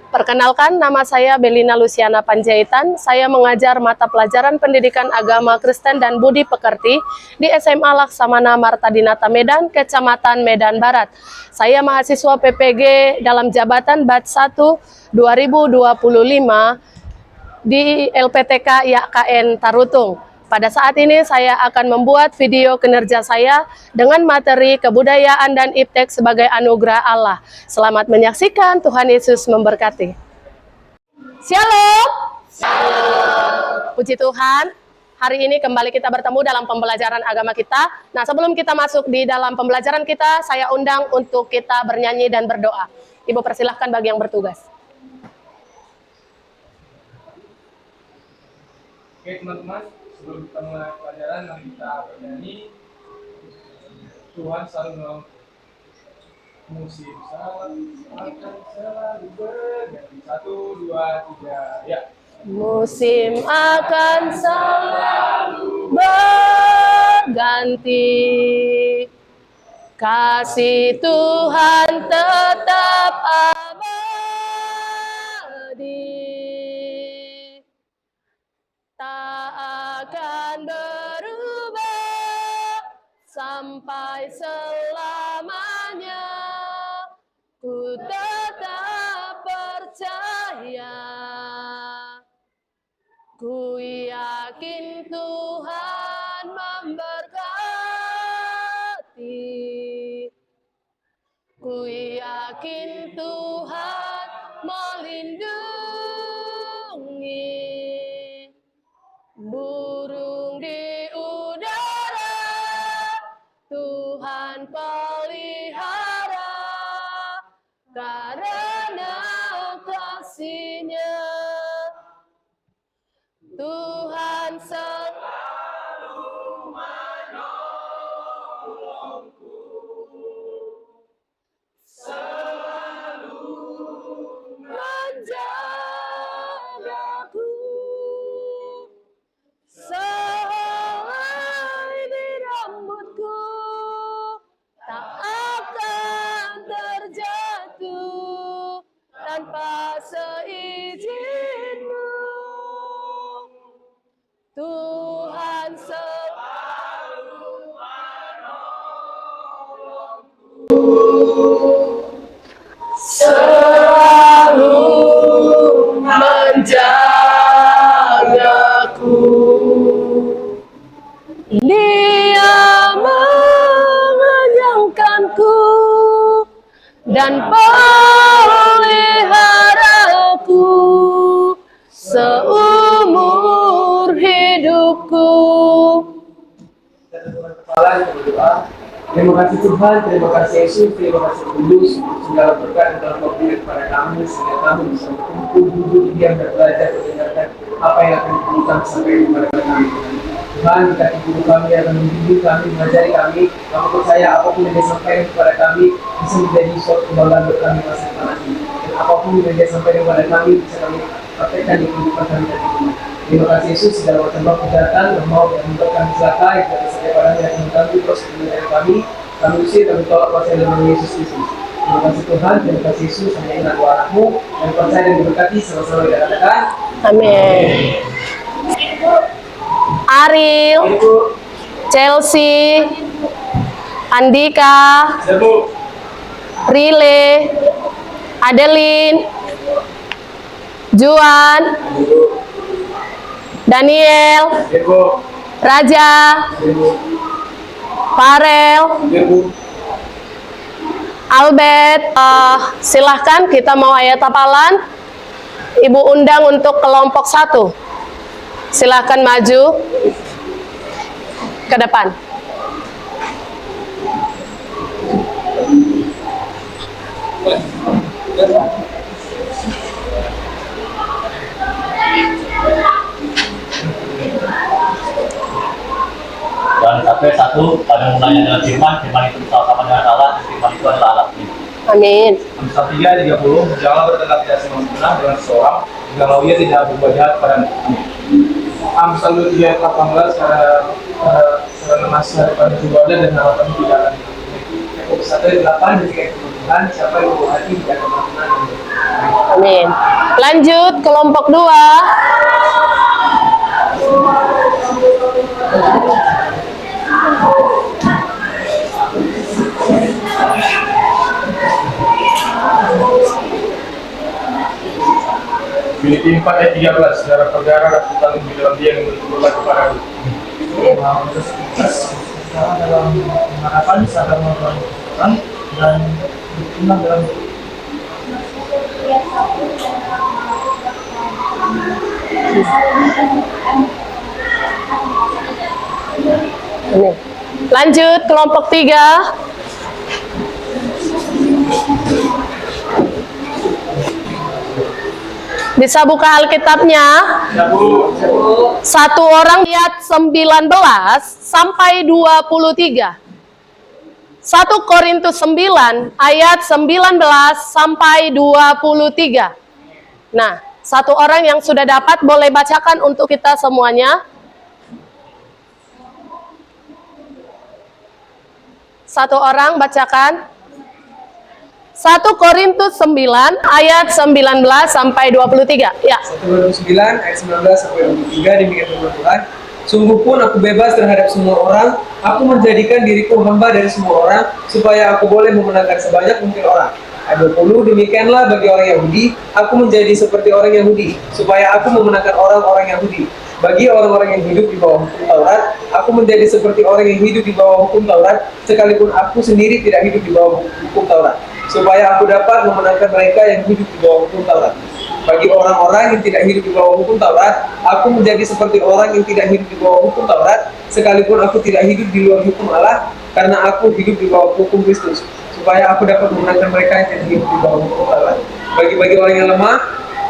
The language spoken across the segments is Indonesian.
Perkenalkan, nama saya Belina Luciana Panjaitan. Saya mengajar mata pelajaran Pendidikan Agama Kristen dan Budi Pekerti di SMA Laksamana Marta Dinata Medan, Kecamatan Medan Barat. Saya mahasiswa PPG dalam jabatan Bat 1 2025 di LPTK YKN Tarutung. Pada saat ini saya akan membuat video kinerja saya dengan materi kebudayaan dan iptek sebagai anugerah Allah. Selamat menyaksikan, Tuhan Yesus memberkati. Shalom. Shalom. Puji Tuhan, hari ini kembali kita bertemu dalam pembelajaran agama kita. Nah, sebelum kita masuk di dalam pembelajaran kita, saya undang untuk kita bernyanyi dan berdoa. Ibu persilahkan bagi yang bertugas. Oke teman-teman, sebelum kita mulai pelajaran, mari kita bernyanyi. Tuhan selalu menolong. Musim akan selalu berganti. 1, 2, 3, ya. Musim akan selalu berganti, kasih Tuhan tetap abadi, tak akan berubah sampai selamanya. Ku tetap percaya, ku yakin Tuhan memberkati, ku yakin Tuhan melindungi. Burung di udara Tuhan pelihara, karena kasih-Nya Tuhan selalu menolongku, selalu menjagaku, sehelai di rambutku tak akan terjatuh tanpa seizin-Mu. Tuhan selalu menolongku, selalu menjagaku. Dia mengenyangkanku dan peliharaku seumur hidupku. Kepala yang berdoa. Terima kasih Tuhan, terima kasih Yesus, terima kasih Kudus, segala berkat dan pemberian kepada kami, sehingga kami bisa berkumpul, duduk, diam, dan belajar, mendengarkan apa yang akan diberikan sampai kepada kami. Tuhan, dikasih guru kami akan membimbing kami, mengajari kami. Kami percaya apapun yang disampaikan kepada kami bisa menjadi suatu kebanggaan buat kami masa depan nanti. Dan apapun yang dia sampaikan kepada kami bisa kami praktekkan di kehidupan kami nanti. Terima kasih Yesus, segala macam kejahatan, mau yang membuat kami celaka, yang tidak setiap orang yang mengganggu proses kebenaran kami usir, kami tolak kuasa dalam Yesus Kristus. Terima kasih Tuhan, terima kasih Yesus, hanya ingat doa anakmu, dan percaya dan diberkati, sama-sama kita katakan. Amin. Ariel, Chelsea, Andika, Rile, Adeline, Juan, Daniel, Raja, Farel, Albert. Silahkan, kita mau ayat hafalan. Ibu undang untuk kelompok 1. Silahkan maju ke depan. Dan sampai 1 pada mulanya dengan firman itu bersama dengan Allah, dan firman itu adalah Allah. Amin. Amsal 3:30, janganlah berdekat tidak senang dengan seseorang, jikalau ia tidak berbuat jahat padamu. Amsal 3:18, karena masih harapan ibadah dan harapan tidak akan Yakobus 1:8, jika itu Tuhan, siapa yang berbuat hati tidak akan menang. Amin. Lanjut kelompok 2. Filipi 4 ayat 13, saudara saudara dapat tanggung di dalam dia yang berlaku kepada dalam harapan sadar melawan Tuhan dan berkembang dalam Ini. Lanjut kelompok 3. Bisa buka Alkitabnya. 1 orang lihat 19 sampai 23. 1 Korintus 9 ayat 19 sampai 23. Nah, 1 orang yang sudah dapat boleh bacakan untuk kita semuanya. 1 orang bacakan. 1 Korintus 9 ayat 19 sampai 23. Ya. 1 Korintus 9 ayat 19 sampai 23, demikian firman Tuhan. Sungguh pun aku bebas terhadap semua orang, aku menjadikan diriku hamba dari semua orang, supaya aku boleh memenangkan sebanyak mungkin orang. Ayat 20, demikianlah bagi orang Yahudi, aku menjadi seperti orang Yahudi, supaya aku memenangkan orang-orang Yahudi. Bagi orang-orang yang hidup di bawah hukum Taurat, aku menjadi seperti orang yang hidup di bawah hukum Taurat, sekalipun aku sendiri tidak hidup di bawah hukum Taurat, supaya aku dapat memenangkan mereka yang hidup di bawah hukum Taurat. Bagi orang-orang yang tidak hidup di bawah hukum Taurat, aku menjadi seperti orang yang tidak hidup di bawah hukum Taurat, sekalipun aku tidak hidup di luar hukum Allah, karena aku hidup di bawah hukum Kristus, supaya aku dapat memenangkan mereka yang tidak hidup di bawah hukum Taurat. Bagi orang yang lemah,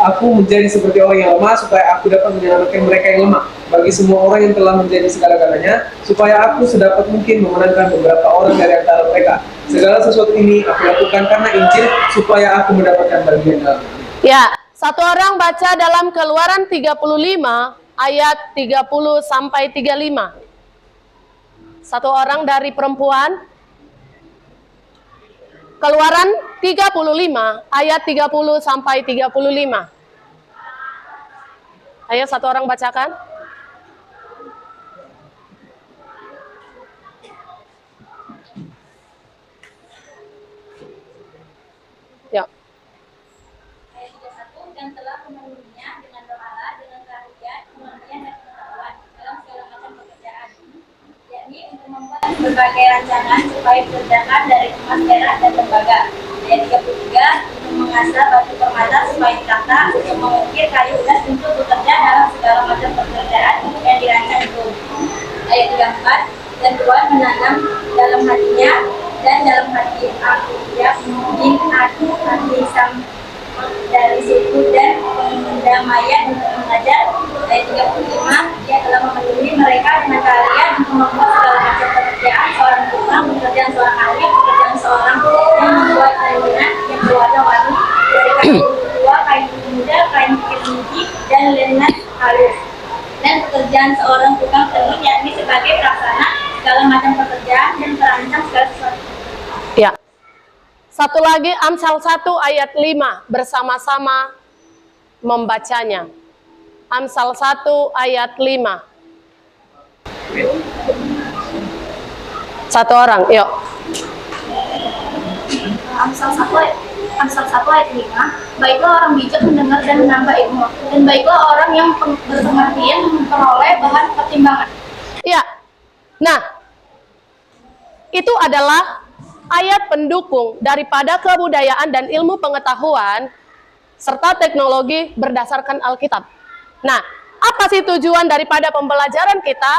aku menjadi seperti orang yang lemah, supaya aku dapat menyelamatkan mereka yang lemah. Bagi semua orang yang telah menjadi segala-galanya, supaya aku sedapat mungkin memenangkan beberapa orang dari antara mereka. Segala sesuatu ini aku lakukan karena Injil, supaya aku mendapatkan bagian dalam. Ya, 1 orang baca dalam Keluaran 35 ayat 30 sampai 35. 1 orang dari perempuan. Keluaran 35 ayat 30 sampai 35. Ayo 1 orang bacakan. Ya. Ayat 31, dan telah memenuhinya dengan doa, dengan keahlian, pengertian dan pengetahuan dalam segala macam pekerjaan, yakni untuk membuat berbagai rancangan supaya dikerjakan dari emas, perak, dan tembaga. Ayat 33, untuk mengasah batu permata supaya ditata, untuk mengukir kayu ulas untuk bekerja dalam segala macam pekerjaan yang dirancang itu. Ayat 34, dan Tuhan menanam dalam hatinya dan dalam hati Ahia bin Ahisam dari situ dan pendamaian untuk mengajar. Ayat 35, dia telah memenuhi mereka dengan keahlian untuk membuat segala macam pekerjaan, seorang tukang, pekerjaan seorang ahli, pekerjaan seorang yang membuat ayunan yang berwarna-warni dari kain tua, kain muda, kain kelinci, dan lenan halus. Dan pekerjaan seorang tukang tenun, yakni sebagai pelaksana segala macam pekerjaan dan perancang segala sesuatu. Ya. Satu lagi Amsal 1 ayat 5 bersama-sama membacanya. Amsal 1 ayat 5. 1 orang, yuk. Amsal 1 ayat 5, baiklah orang bijak mendengar dan menambah ilmu, dan baiklah orang yang berpengertian memperoleh bahan pertimbangan. Ya. Nah, itu adalah ayat pendukung daripada kebudayaan dan ilmu pengetahuan serta teknologi berdasarkan Alkitab. Nah, apa sih tujuan daripada pembelajaran kita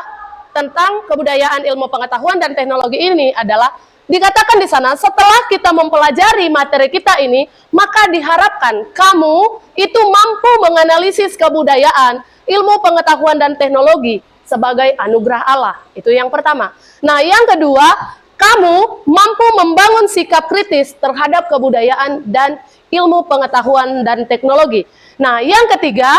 tentang kebudayaan, ilmu pengetahuan, dan teknologi ini adalah dikatakan di sana setelah kita mempelajari materi kita ini, maka diharapkan kamu itu mampu menganalisis kebudayaan, ilmu pengetahuan, dan teknologi sebagai anugerah Allah. Itu yang pertama. Nah, yang kedua, kamu mampu membangun sikap kritis terhadap kebudayaan dan ilmu pengetahuan dan teknologi. Nah, yang ketiga,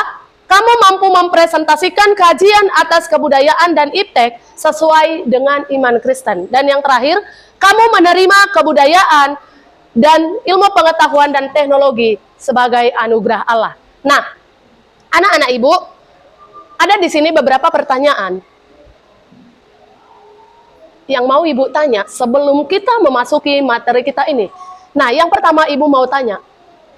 kamu mampu mempresentasikan kajian atas kebudayaan dan iptek sesuai dengan iman Kristen. Dan yang terakhir, kamu menerima kebudayaan dan ilmu pengetahuan dan teknologi sebagai anugerah Allah. Nah, anak-anak ibu, ada di sini beberapa pertanyaan yang mau ibu tanya sebelum kita memasuki materi kita ini. Nah, yang pertama ibu mau tanya,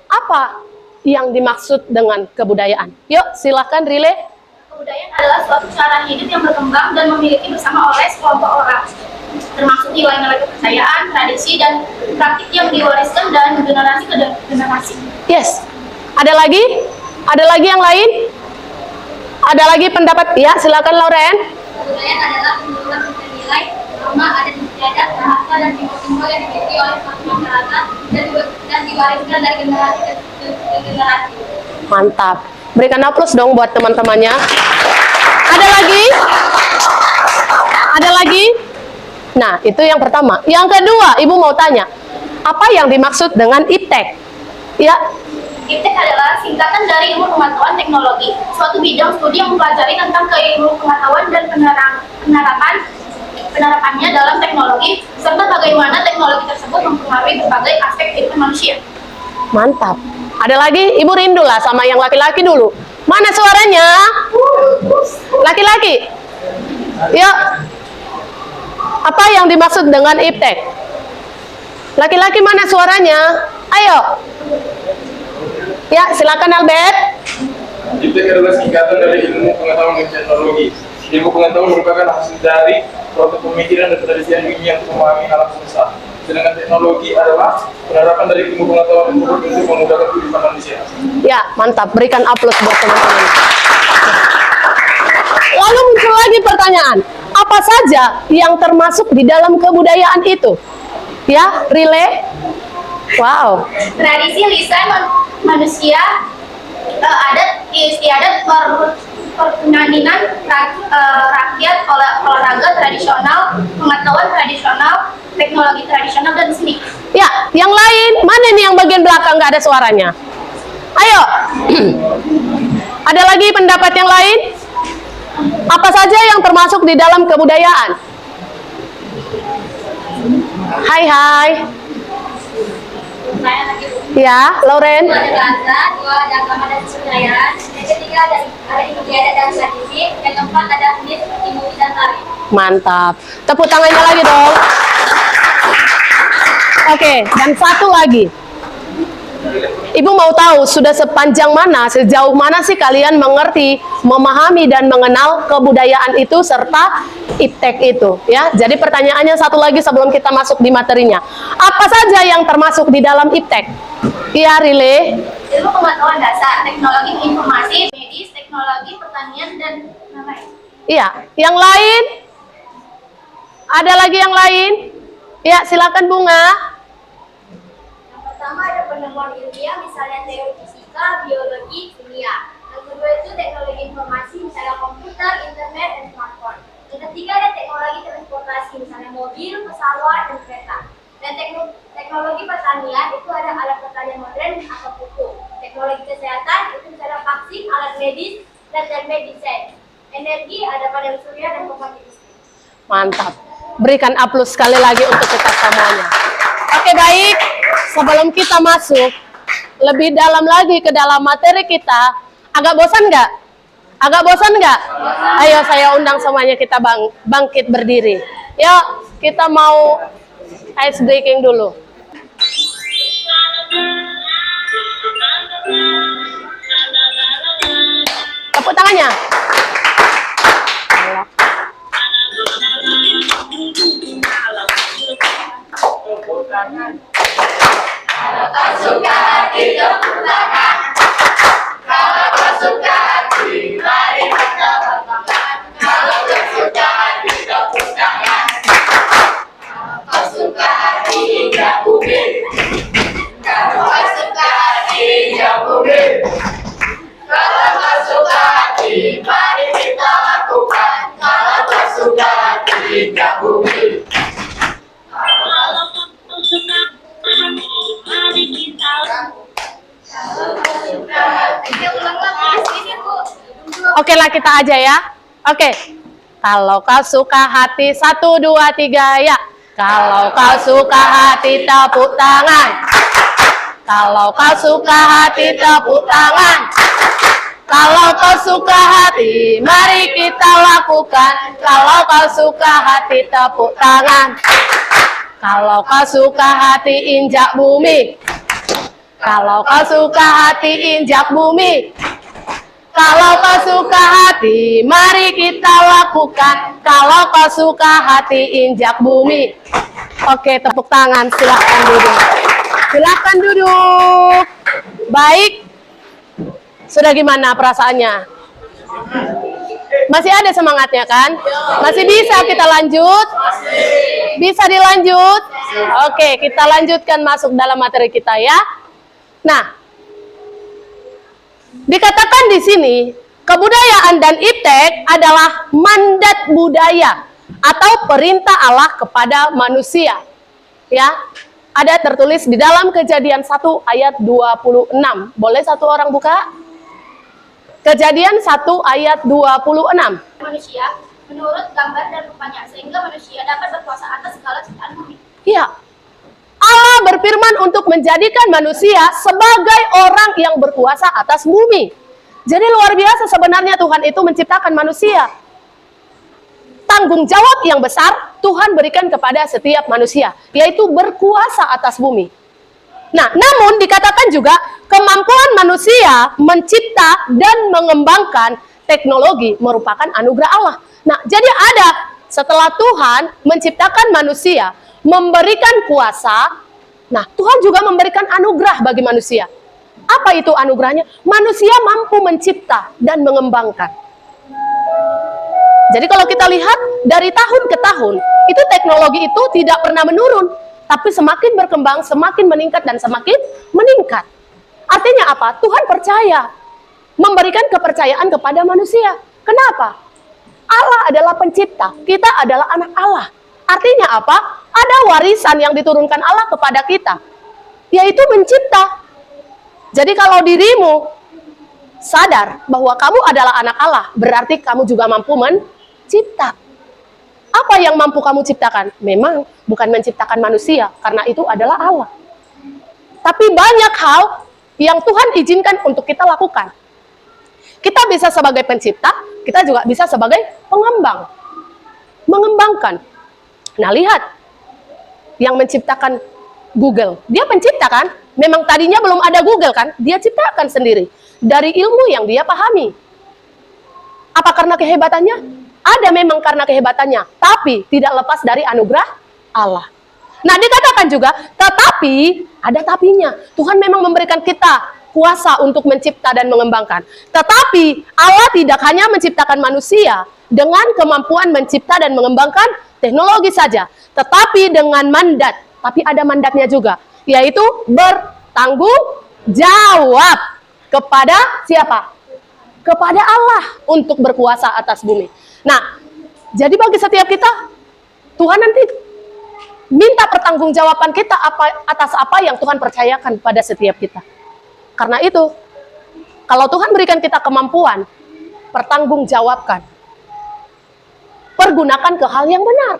apa yang dimaksud dengan kebudayaan? Yuk, silakan Rile. Kebudayaan adalah suatu cara hidup yang berkembang dan memiliki bersama oleh sekelompok orang, termasuk nilai-nilai kepercayaan, tradisi, dan praktik yang diwariskan dari generasi ke generasi. Yes. Ada lagi? Ada lagi yang lain? Ada lagi pendapat? Ya, silakan Lauren. Kebudayaan adalah penurunan nilai, norma, adat istiadat, bahasa, dan simbol-simbol yang dimiliki oleh suatu masyarakat dan diwariskan dari generasi ke generasi. Mantap. Berikan aplaus dong buat teman-temannya. Ada lagi? Ada lagi? Nah, itu yang pertama. Yang kedua, ibu mau tanya, apa yang dimaksud dengan iptek? Ya, Iptek adalah singkatan dari ilmu pengetahuan teknologi, suatu bidang studi yang mempelajari tentang keilmu pengetahuan dan penerapannya dalam teknologi, serta bagaimana teknologi tersebut mempengaruhi berbagai aspek kehidupan manusia. mantap. Ada lagi? Ibu rindu lah sama yang laki-laki dulu. Mana suaranya? Laki-laki? Ya. Apa yang dimaksud dengan iptek? Laki-laki mana suaranya? Ayo. Ya, silakan Albert. Iptek adalah singkatan dari ilmu pengetahuan dan teknologi. Ilmu pengetahuan merupakan hasil dari proses pemikiran dan tradisi ilmiah untuk memahami alam semesta. Sedangkan teknologi adalah penerapan dari ilmu pengetahuan tersebut untuk memudahkan kehidupan manusia. Ya, mantap. Berikan aplaus buat teman-teman. Lalu muncul lagi pertanyaan, apa saja yang termasuk di dalam kebudayaan itu? Ya, Rile? Wow. Tradisi lisan manusia, adat istiadat, pertanian rakyat, olahraga tradisional, pengetahuan tradisional, teknologi tradisional, dan seni. Ya, yang lain, mana nih yang bagian belakang nggak ada suaranya? Ayo. Ada lagi pendapat yang lain? Apa saja yang termasuk di dalam kebudayaan? Hai, hai. Saya lagi Ya, Lauren. ada bahasa, dua ada agama dan kebudayaan, yang ketiga ada istiadat dan tradisi, yang keempat ada seni seperti musik dan tari. Mantap. Tepuk tangannya lagi dong. Oke, dan satu lagi. Ibu mau tahu sudah sepanjang mana, sejauh mana sih kalian mengerti, memahami dan mengenal kebudayaan itu serta iptek itu, ya. Jadi pertanyaannya satu lagi sebelum kita masuk di materinya. Apa saja yang termasuk di dalam iptek? Iya, Rile. Ilmu pengetahuan dasar, teknologi informasi, medis, teknologi pertanian, dan lain-lain. Iya, yang lain? Ada lagi yang lain? Ya, silakan Bunga. Yang pertama ada penemuan ilmiah, misalnya teori fisika, biologi, kimia. Yang kedua itu teknologi informasi, misalnya komputer, internet, dan smartphone. Yang ketiga ada teknologi transportasi, misalnya mobil, pesawat, dan kereta. Dan teknologi pertanian itu ada alat pertanian modern atau pupuk. Teknologi kesehatan itu misalnya vaksin, alat medis, dan telemedicine. Energi ada panel surya dan pembangkit listrik. Mantap. Berikan aplaus sekali lagi untuk kita semuanya. Oke, baik. Sebelum kita masuk lebih dalam lagi ke dalam materi kita, agak bosan nggak? Agak bosan nggak? Ayo saya undang semuanya kita bangkit berdiri. Yuk, kita mau ice breaking dulu. Tepuk tangannya. Oke lah kita aja ya. Oke. Kalau kau suka hati 1, 2, 3 ya. Kalau kau suka hati tepuk tangan. Kalau kau suka hati, tepuk tangan. Kalau kau suka hati, mari kita lakukan. Kalau kau suka hati, tepuk tangan. Kalau kau suka hati, injak bumi. Kalau kau suka hati, injak bumi. Kalau kau suka hati, mari kita lakukan. Kalau kau suka hati, injak bumi. Oke, tepuk tangan. Silahkan duduk. Silahkan duduk. Baik. Sudah gimana perasaannya? Masih ada semangatnya kan? Masih bisa kita lanjut? Bisa dilanjut? Oke, kita lanjutkan masuk dalam materi kita ya. Nah, dikatakan di sini, kebudayaan dan iptek adalah mandat budaya atau perintah Allah kepada manusia. Ya, ada tertulis di dalam Kejadian 1 ayat 26. Boleh satu orang buka? Kejadian 1 ayat 26. Manusia menurut gambar dan rupanya sehingga manusia dapat berkuasa atas segala ciptaan bumi. Iya. Allah berfirman untuk menjadikan manusia sebagai orang yang berkuasa atas bumi. Jadi luar biasa sebenarnya Tuhan itu menciptakan manusia. Tanggung jawab yang besar Tuhan berikan kepada setiap manusia, yaitu berkuasa atas bumi. Nah, namun dikatakan juga kemampuan manusia mencipta dan mengembangkan teknologi merupakan anugerah Allah. Nah, jadi ada setelah Tuhan menciptakan manusia, memberikan kuasa, nah Tuhan juga memberikan anugerah bagi manusia. Apa itu anugerahnya? Manusia mampu mencipta dan mengembangkan. Jadi kalau kita lihat dari tahun ke tahun, itu teknologi itu tidak pernah menurun, tapi semakin berkembang, semakin meningkat dan semakin meningkat. Artinya apa? Tuhan percaya, memberikan kepercayaan kepada manusia. Kenapa? Allah adalah pencipta, kita adalah anak Allah. Artinya apa? Ada warisan yang diturunkan Allah kepada kita, yaitu mencipta. Jadi kalau dirimu sadar bahwa kamu adalah anak Allah, berarti kamu juga mampu mencipta. Apa yang mampu kamu ciptakan? Memang bukan menciptakan manusia, karena itu adalah Allah. Tapi banyak hal yang Tuhan izinkan untuk kita lakukan. Kita bisa sebagai pencipta, kita juga bisa sebagai pengembang. Mengembangkan. Nah, lihat. Yang menciptakan Google. Dia pencipta kan? Memang tadinya belum ada Google kan? Dia ciptakan sendiri. Dari ilmu yang dia pahami. Apa karena kehebatannya? Ada memang karena kehebatannya. Tapi tidak lepas dari anugerah Allah. Nah, dikatakan juga, tetapi, ada tapinya. Tuhan memang memberikan kita kuasa untuk mencipta dan mengembangkan. Tetapi, Allah tidak hanya menciptakan manusia dengan kemampuan mencipta dan mengembangkan teknologi saja. Tetapi dengan mandat. Tapi ada mandatnya juga. Yaitu bertanggung jawab kepada siapa? Kepada Allah untuk berkuasa atas bumi. Nah, jadi bagi setiap kita, Tuhan nanti minta pertanggungjawaban kita atas apa yang Tuhan percayakan pada setiap kita. Karena itu, kalau Tuhan berikan kita kemampuan, pertanggungjawabkan. Pergunakan ke hal yang benar.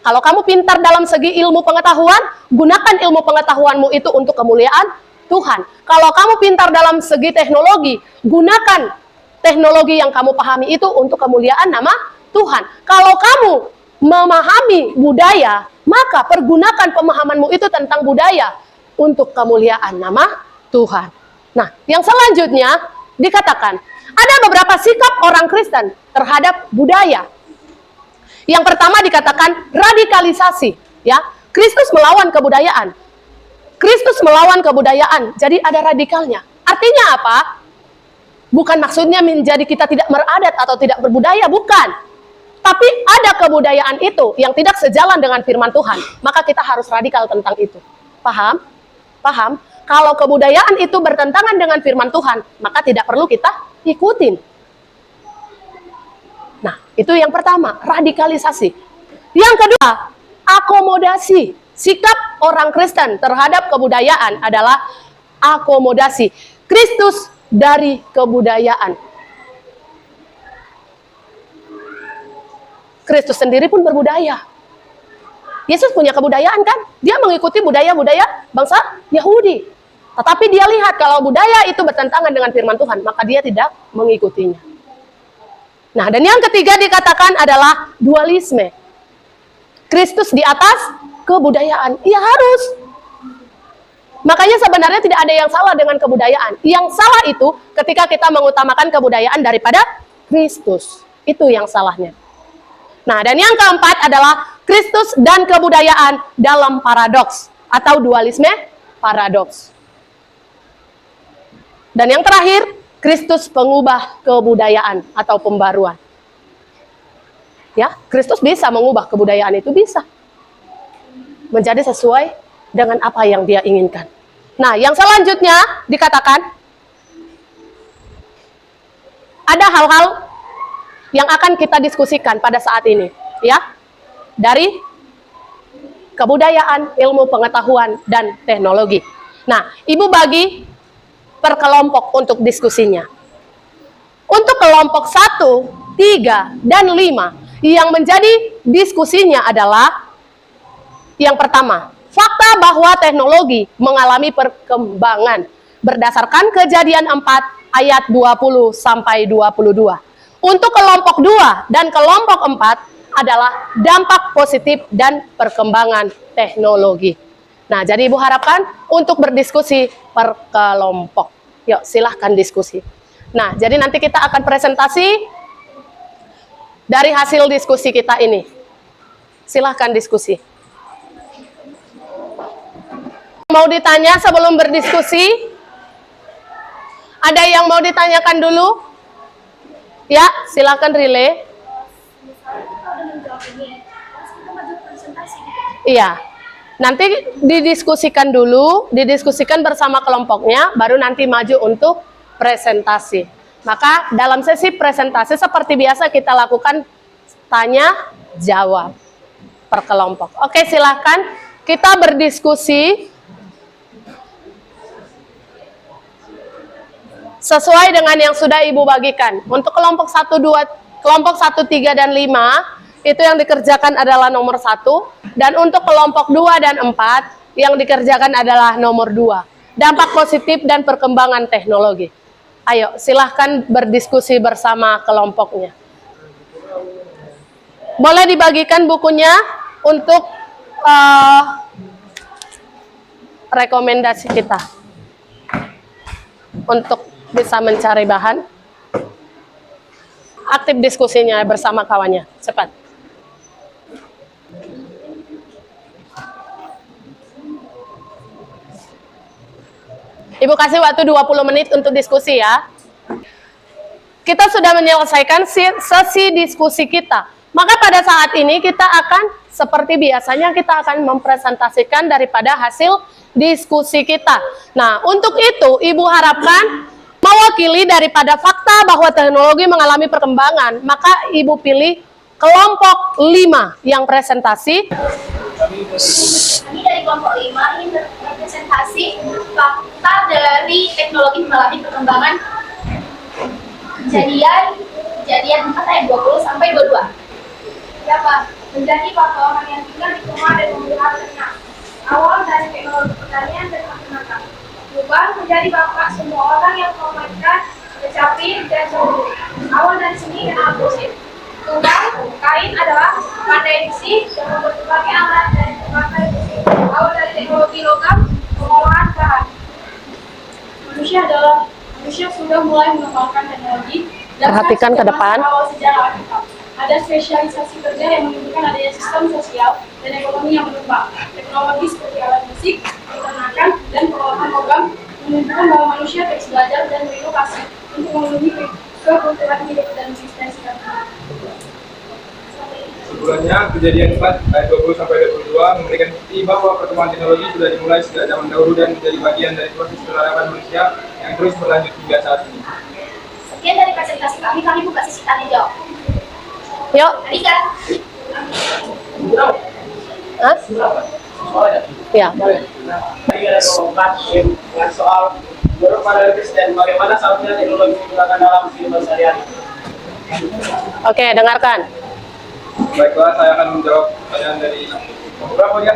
Kalau kamu pintar dalam segi ilmu pengetahuan, gunakan ilmu pengetahuanmu itu untuk kemuliaan Tuhan. Kalau kamu pintar dalam segi teknologi, gunakan teknologi yang kamu pahami itu untuk kemuliaan nama Tuhan. Kalau kamu memahami budaya, maka pergunakan pemahamanmu itu tentang budaya untuk kemuliaan nama Tuhan. Nah, yang selanjutnya dikatakan, ada beberapa sikap orang Kristen terhadap budaya. Yang pertama dikatakan radikalisasi, ya. Kristus melawan kebudayaan. Kristus melawan kebudayaan, jadi ada radikalnya. Artinya apa? Bukan maksudnya menjadi kita tidak beradat atau tidak berbudaya, bukan. Tapi ada kebudayaan itu yang tidak sejalan dengan firman Tuhan, maka kita harus radikal tentang itu. Paham? Paham? Kalau kebudayaan itu bertentangan dengan firman Tuhan, maka tidak perlu kita ikutin. Nah, itu yang pertama, radikalisasi. Yang kedua, akomodasi. Sikap orang Kristen terhadap kebudayaan adalah akomodasi. Kristus dari kebudayaan. Kristus sendiri pun berbudaya. Yesus punya kebudayaan kan? Dia mengikuti budaya-budaya bangsa Yahudi. Tetapi dia lihat kalau budaya itu bertentangan dengan firman Tuhan, maka dia tidak mengikutinya. Nah, dan yang ketiga dikatakan adalah dualisme. Kristus di atas kebudayaan. Iya harus. Makanya sebenarnya tidak ada yang salah dengan kebudayaan. Yang salah itu ketika kita mengutamakan kebudayaan daripada Kristus. Itu yang salahnya. Nah, dan yang keempat adalah Kristus dan kebudayaan dalam paradoks atau dualisme paradoks. Dan yang terakhir, Kristus pengubah kebudayaan atau pembaruan. Ya, Kristus bisa mengubah kebudayaan itu, bisa menjadi sesuai dengan apa yang dia inginkan. Nah, yang selanjutnya dikatakan ada hal-hal yang akan kita diskusikan pada saat ini, ya, dari kebudayaan, ilmu pengetahuan, dan teknologi. Nah, Ibu bagi per kelompok untuk diskusinya. Untuk kelompok 1, 3, dan 5, yang menjadi diskusinya adalah yang pertama, fakta bahwa teknologi mengalami perkembangan berdasarkan Kejadian 4 ayat 20 sampai 22. Untuk kelompok 2 dan kelompok 4 adalah dampak positif dan perkembangan teknologi. Nah, jadi Ibu harapkan untuk berdiskusi per kelompok. Yuk, silahkan diskusi. Nah, jadi nanti kita akan presentasi dari hasil diskusi kita ini. Silahkan diskusi. Mau ditanya sebelum berdiskusi? Ada yang mau ditanyakan dulu? Ya, silahkan relay. Iya. Nanti didiskusikan dulu, didiskusikan bersama kelompoknya, baru nanti maju untuk presentasi. Maka dalam sesi presentasi seperti biasa kita lakukan tanya jawab per kelompok. Oke, silahkan kita berdiskusi sesuai dengan yang sudah Ibu bagikan. Untuk kelompok 1, 2, kelompok 1, 3, dan 5, itu yang dikerjakan adalah nomor 1. Dan untuk kelompok 2 dan 4, yang dikerjakan adalah nomor 2. Dampak positif dan perkembangan teknologi. Ayo, silahkan berdiskusi bersama kelompoknya. Boleh dibagikan bukunya untuk rekomendasi kita. Untuk bisa mencari bahan. Aktif diskusinya bersama kawannya. Cepat. Ibu kasih waktu 20 menit untuk diskusi ya. Kita sudah menyelesaikan sesi diskusi kita. Maka pada saat ini kita akan seperti biasanya kita akan mempresentasikan daripada hasil diskusi kita. Nah, untuk itu Ibu harapkan mewakili daripada fakta bahwa teknologi mengalami perkembangan, maka Ibu pilih kelompok 5 yang presentasi. Kami dari kelompok 5 ingin berpresentasi fakta dari teknologi mengalami perkembangan kejadian 4 ayat 20 sampai 22. Ya Pak, menjadi Bapak orang yang tinggal di rumah dan memelihara ternak. Awal dari teknologi pertanian dan peternakan. Berubah menjadi Bapak semua orang yang memainkan kecapi dan cemburu. Awal dari seni dan alat musik. Tunggal, kain adalah pandai diksi dan membuat berbagai alat dan berbagai musik. Awal dari teknologi logam, pengolahan bahan. Manusia sudah mulai mengembangkan teknologi. Perhatikan ke depan. Awal sejarah Alkitab. Ada spesialisasi kerja yang menunjukkan adanya sistem sosial dan ekonomi yang berkembang. Teknologi seperti alat musik, peternakan, dan pengolahan logam menunjukkan bahwa manusia terus belajar dan berinovasi untuk memenuhi kebutuhan hidup dan eksistensi. Kesimpulannya, Kejadian 4 ayat 20 sampai 22 memberikan bukti bahwa perkembangan teknologi sudah dimulai sejak zaman dahulu dan menjadi bagian dari proses peradaban manusia yang terus berlanjut hingga saat ini. Sekian dari presentasi kami buka sesi tanya jawab. Yuk. Rika. Hah? Ya, boleh. Dengan soal menurut pandangan Kristen, bagaimana seharusnya teknologi digunakan dalam kehidupan sehari-hari? Oke, dengarkan. Baiklah, saya akan menjawab pertanyaan dari berapa ya?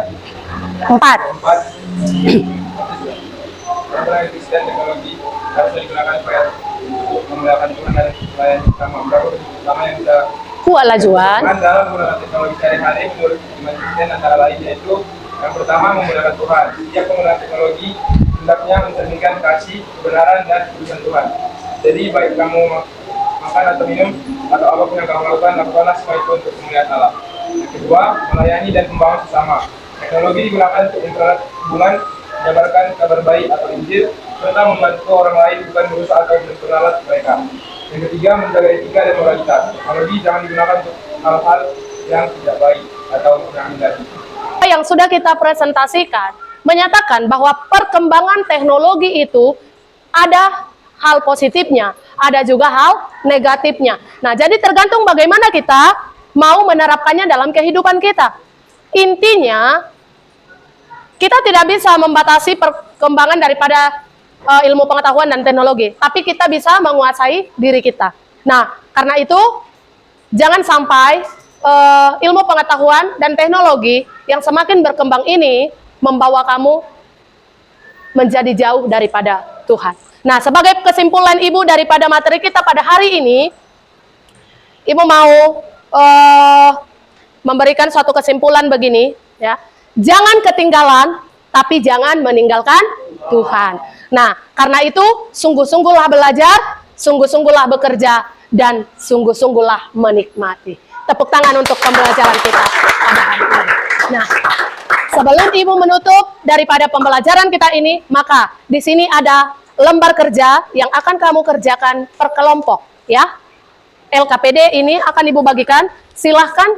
4. 4. Perkembangan Kristen teknologi harusnya digunakan supaya untuk memuliakan Tuhan dan melayani sama. Berapa pertama yang kita Kuala Juan. dalam menggunakan teknologi sehari-hari menurut iman Kristen antara lain yaitu yang pertama memuliakan Tuhan. Setiap penggunaan teknologi hendaknya mencerminkan kasih, kebenaran dan kekudusan Tuhan. Jadi baik kamu makan atau minum atau apapun yang kamu lakukanlah semua itu untuk kemuliaan Allah. Yang kedua, melayani dan membangun sesama. Teknologi digunakan untuk mempererat hubungan, menyebarkan kabar baik atau Injil, serta membantu orang lain bukan merusak atau memperalat mereka. Yang ketiga, menjaga etika dan moralitas. Teknologi jangan digunakan untuk hal-hal yang tidak baik atau yang negatif. Yang sudah kita presentasikan menyatakan bahwa perkembangan teknologi itu ada hal positifnya, ada juga hal negatifnya. Nah, jadi tergantung bagaimana kita mau menerapkannya dalam kehidupan kita. Intinya, kita tidak bisa membatasi perkembangan daripada ilmu pengetahuan dan teknologi, tapi kita bisa menguasai diri kita. Nah, karena itu, jangan sampai ilmu pengetahuan dan teknologi yang semakin berkembang ini membawa kamu menjadi jauh daripada Tuhan. Nah, sebagai kesimpulan Ibu daripada materi kita pada hari ini, Ibu mau memberikan suatu kesimpulan begini, ya. Jangan ketinggalan, tapi jangan meninggalkan Tuhan. Nah, karena itu sungguh-sungguhlah belajar, sungguh-sungguhlah bekerja, dan sungguh-sungguhlah menikmati. Tepuk tangan untuk pembelajaran kita pada hari ini. Nah, sebelum Ibu menutup daripada pembelajaran kita ini, maka di sini ada lembar kerja yang akan kamu kerjakan per kelompok, ya. LKPD ini akan Ibu bagikan, silahkan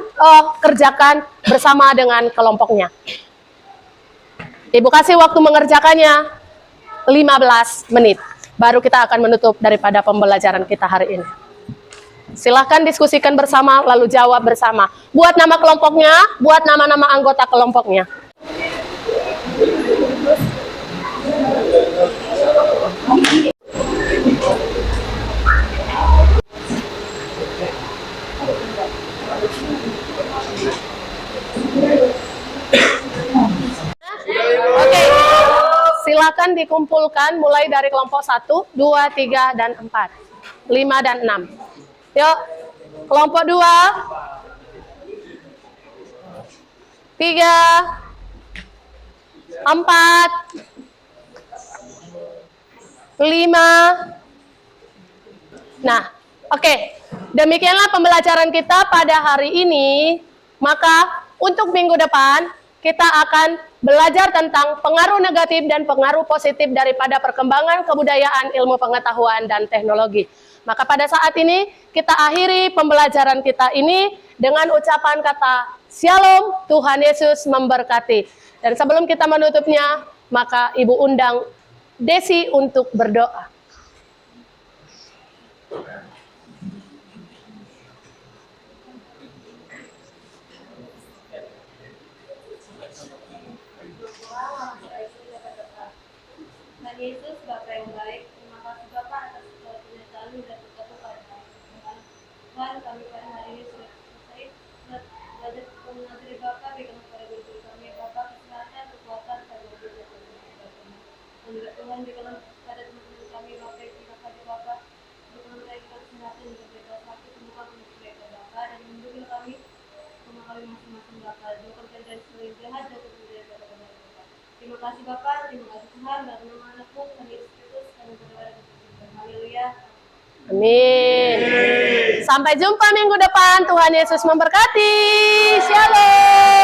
kerjakan bersama dengan kelompoknya. Ibu kasih waktu mengerjakannya 15 menit. Baru kita akan menutup daripada pembelajaran kita hari ini. Silahkan diskusikan bersama, lalu jawab bersama. Buat nama kelompoknya, buat nama-nama anggota kelompoknya. Oke, silakan dikumpulkan mulai dari kelompok 1, 2, 3, dan 4, 5, dan 6. Yuk, kelompok 2, 3, 4, 5. Nah, oke. Demikianlah pembelajaran kita pada hari ini. Maka untuk minggu depan kita akan belajar tentang pengaruh negatif dan pengaruh positif daripada perkembangan kebudayaan, ilmu pengetahuan, dan teknologi. Maka pada saat ini kita akhiri pembelajaran kita ini dengan ucapan kata Shalom, Tuhan Yesus memberkati. Dan sebelum kita menutupnya, maka Ibu undang Desi untuk berdoa. Tuhan Yesus, Bapa yang baik, terima kasih Bapa atas segala penyertaan dan berkat kepada kami. Tuhan, kami pada hari ini sudah selesai belajar mengajar Bapa, berikan kepada guru kami Bapa kesehatan, kekuatan, dan belajar dan juga Tuhan berikan kepada teman-teman kami Bapa yang kita pada Bapa, berikan mereka kesehatan dan bebas sakit, sembuhkan penyakit mereka Bapa, dan lindungi kami rumah kami masing-masing Bapa, jauhkan dari segala yang jahat, jauhkan dari Bapa. Terima kasih Bapak, terima kasih Tuhan, dalam nama anakmu, Tuhan Yesus Kristus, kami berdoa dan bersyukur. Haleluya. Amin. Sampai jumpa minggu depan. Tuhan Yesus memberkati. Shalom.